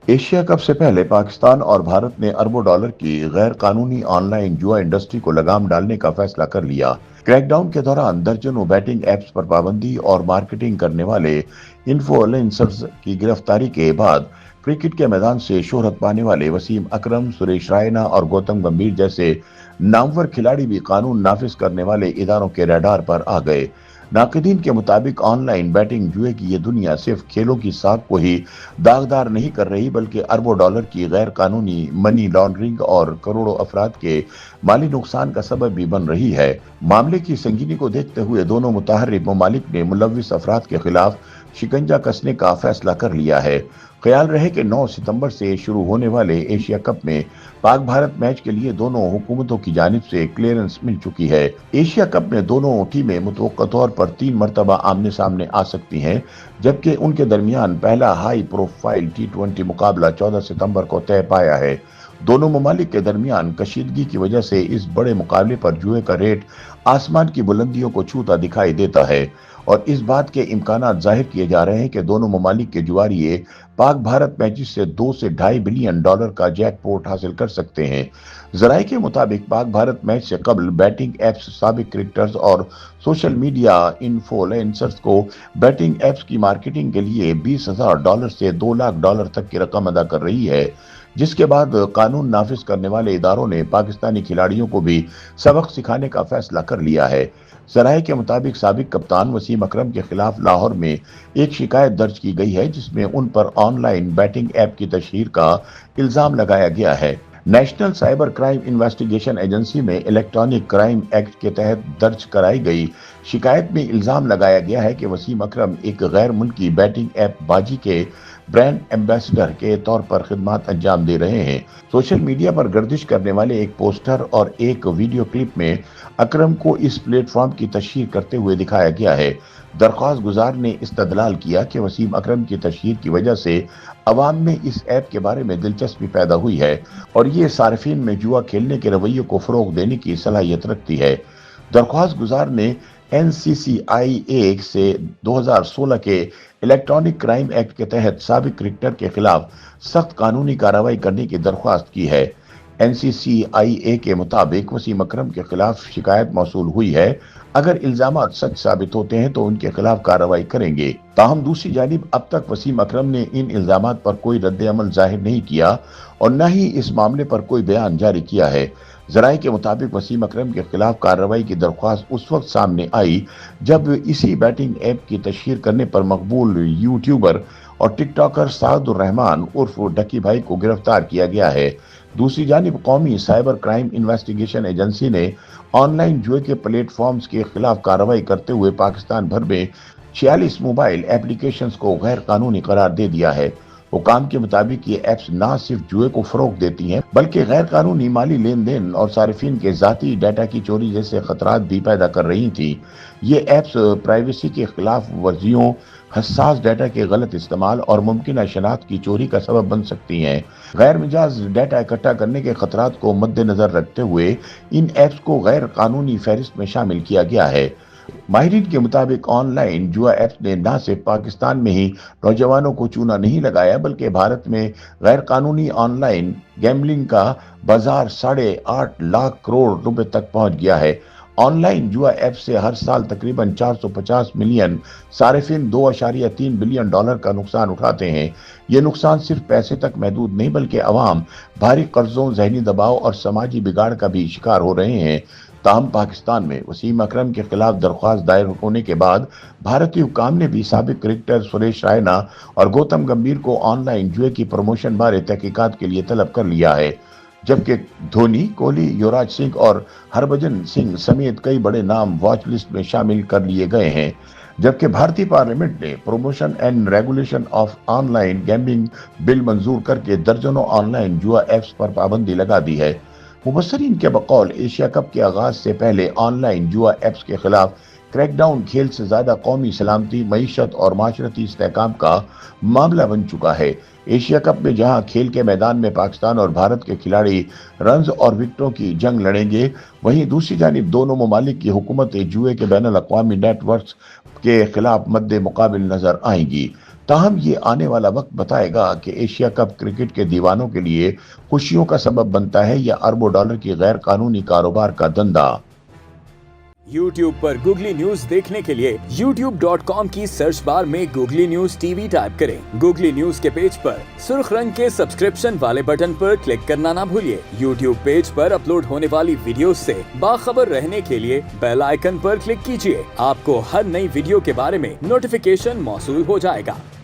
Asia cup से पहले पाकिस्तान और भारत ने अरबों डॉलर की गैर कानूनी ऑनलाइन जुआ इंडस्ट्री को लगाम डालने का फैसला कर लिया। क्रैकडाउन के दौरान दर्जनों बैटिंग एप्स पर पाबंदी और मार्केटिंग करने वाले इन्फ्लुएंसर्स की गिरफ्तारी के बाद क्रिकेट के मैदान से शोहरत पाने वाले वसीम अकरम, सुरेश रायना और गौतम गंभीर जैसे नामवर खिलाड़ी भी कानून नाफिज करने वाले इदारों के रडार पर आ गए। नाक़दीन के मुताबिक ऑनलाइन बैटिंग जुए की ये दुनिया सिर्फ खेलों की साख को ही दागदार नहीं कर रही, बल्कि अरबों डॉलर की गैर कानूनी मनी लॉन्ड्रिंग और करोड़ों अफराद के माली नुकसान का सबब भी बन रही है। मामले की संगीनी को देखते हुए दोनों मुतहर्रिक ममालिक ने मुलव्विस अफराद के खिलाफ शिकंजा कसने का फैसला कर लिया है। ख्याल रहे कि 9 सितंबर से शुरू होने वाले एशिया कप में पाक भारत मैच के लिए दोनों हुकूमतों की जानिब से क्लियरेंस मिल चुकी है। एशिया कप में दोनों टीमें मुतवक्का तौर पर 3 मरतबा आमने सामने आ सकती हैं, जबकि उनके दरमियान पहला हाई प्रोफाइल T20 मुकाबला 14 सितंबर को तय पाया है। दोनों ममालिक के दरमियान कशीदगी की वजह से इस बड़े मुकाबले पर जुए का रेट आसमान की बुलंदियों को छूता दिखाई देता है और इस बात के इम्कानात जाहिर किए जा रहे हैं कि दोनों ममालिक के जुआरिये पाक भारत मैचेस से 2 से ढाई बिलियन डॉलर का जैकपॉट हासिल कर सकते हैं। जराये के मुताबिक पाक भारत मैच से कबल बैटिंग एप्स साबिक क्रिकेटर्स और सोशल मीडिया इन्फ्लुएंसर्स को बैटिंग एप्स की मार्केटिंग के लिए $20,000 से $2 लाख तक की रकम अदा कर रही है, जिसके बाद कानून नाफिज करने वाले इदारों ने पाकिस्तानी खिलाड़ियों को भी सबक सिखाने का फैसला कर लिया है। जराये के मुताबिक साबिक कप्तान वसीम अकरम के खिलाफ लाहौर में एक शिकायत दर्ज की गई है, जिसमें उन पर ऑनलाइन बैटिंग ऐप की तशहीर का इल्जाम लगाया गया है। National cyber crime investigation agency में इलेक्ट्रॉनिक क्राइम एक्ट के तहत दर्ज कराई गई शिकायत में इल्जाम लगाया गया है कि वसीम अकरम एक गैर मुल्की बैटिंग ऐप बाजी के ब्रांड एम्बेसडर के तौर पर खिदमत अंजाम दे रहे हैं। सोशल मीडिया पर गर्दिश करने वाले एक पोस्टर और एक वीडियो क्लिप में अकरम को इस प्लेटफॉर्म की तशहीर करते हुए दिखाया गया है। दरख्वास्त गुजार ने इस्तदलाल किया कि वसीम अकरम की तशहीर की वजह से अवाम में इस ऐप के बारे में दिलचस्पी पैदा हुई है और ये सार्फिन में जुआ खेलने के रवैये को फरोग देने की सलाहियत रखती है। दरख्वास्त गुजार ने NCCIA से 2016 के इलेक्ट्रॉनिक क्राइम एक्ट के तहत साबिक क्रिकेटर के खिलाफ सख्त कानूनी कार्रवाई करने की दरख्वास्त की है। NCCIA के मुताबिक वसीम अकरम के खिलाफ शिकायत मौसूल हुई है। अगर इल्जामात सच साबित होते हैं तो उनके खिलाफ कार्रवाई करेंगे। ताहम दूसरी जानिब अब तक वसीम अकरम ने इन इल्जामात पर कोई रद्द अमल जाहिर नहीं किया और न ही इस मामले पर कोई बयान जारी किया है। जराये के मुताबिक वसीम अकरम के खिलाफ कार्रवाई की दरख्वास्त उस वक्त सामने आई जब इसी बैटिंग ऐप की तशहीर करने पर मकबूल यूट्यूबर और टिकटॉकर सादुर रहमान उर्फ डकी भाई को गिरफ्तार किया गया है। दूसरी जानिब कौमी साइबर क्राइम इन्वेस्टिगेशन एजेंसी ने ऑनलाइन जुए के प्लेटफॉर्म्स के खिलाफ कार्रवाई करते हुए पाकिस्तान भर में 46 मोबाइल एप्लीकेशंस को गैर कानूनी करार दे दिया है। हुकाम के मुताबिक ये ऐप्स न सिर्फ जुए को फरोग देती हैं, बल्कि गैर कानूनी माली लेन देन और सार्फिन के जाती डाटा की चोरी जैसे खतरात भी पैदा कर रही थी। ये ऐप्स प्राइवेसी के खिलाफ वर्जियों, हसास डाटा के गलत इस्तेमाल और मुमकिन शनाख्त की चोरी का सबब बन सकती हैं। गैर मिजाज डाटा इकट्ठा करने के खतरात को मद्देनजर रखते हुए इन ऐप्स को गैर कानूनी फहरिस्त में शामिल किया गया है। माहिरीन के मुताबिक ऑनलाइन जुआ ऐप्स ने न सिर्फ पाकिस्तान में ही नौजवानों को चूना नहीं लगाया, बल्कि भारत में गैर कानूनी ऑनलाइन गैम्बलिंग का बाजार 8.5 लाख करोड़ रुपए तक पहुंच गया है। ऑनलाइन जुआ ऐप से हर साल तकरीबन 450 मिलियन सारिफिन $2.3 बिलियन का नुकसान उठाते हैं। ये नुकसान सिर्फ पैसे तक महदूद नहीं, बल्कि अवाम भारी कर्जों, जहनी दबाव और समाजी बिगाड़ का भी शिकार हो रहे हैं। ताहम पाकिस्तान में वसीम अकरम के खिलाफ दरख्वास्त दायर होने के बाद भारतीय हुकाम ने भी साबिक क्रिकेटर सुरेश रायना और गौतम गंभीर को ऑनलाइन जुए की प्रमोशन बारे तहकीकात के लिए तलब कर लिया है, जबकि धोनी, कोहली, युवराज सिंह और हरभजन सिंह समेत कई बड़े नाम वॉच लिस्ट में शामिल कर लिए गए हैं। जबकि भारतीय पार्लियामेंट ने promotion and regulation of online gambling bill मंजूर करके दर्जनों ऑनलाइन जुआ ऐप्स पर पाबंदी लगा दी है। मुबस्सरीन के बकौल एशिया कप के आगाज से पहले ऑनलाइन जुआ ऐप्स के खिलाफ क्रैकडाउन खेल से ज्यादा कौमी सलामती, मईशत और माशरती इस्तेहकाम का मामला बन चुका है। एशिया कप में जहां खेल के मैदान में पाकिस्तान और भारत के खिलाड़ी रन्स और विकेटों की जंग लड़ेंगे, वहीं दूसरी जानिब दोनों ममालिक की हुकूमतें जुए के बैनुल अक़वामी नेटवर्क्स के खिलाफ मद्दे मुकाबिल नजर आएंगी। ताहम ये आने वाला वक्त बताएगा कि एशिया कप क्रिकेट के दीवानों के लिए खुशियों का सबब बनता है या अरबों डॉलर की गैर कानूनी कारोबार का धंधा। YouTube पर गूगली न्यूज देखने के लिए youtube.com की सर्च बार में गूगली न्यूज टीवी टाइप करें। गूगली न्यूज के पेज पर सुर्ख रंग के सब्सक्रिप्शन वाले बटन पर क्लिक करना ना भूलिए। YouTube पेज पर अपलोड होने वाली वीडियोस से बाखबर रहने के लिए बेल आइकन पर क्लिक कीजिए। आपको हर नई वीडियो के बारे में नोटिफिकेशन मौसूल हो जाएगा।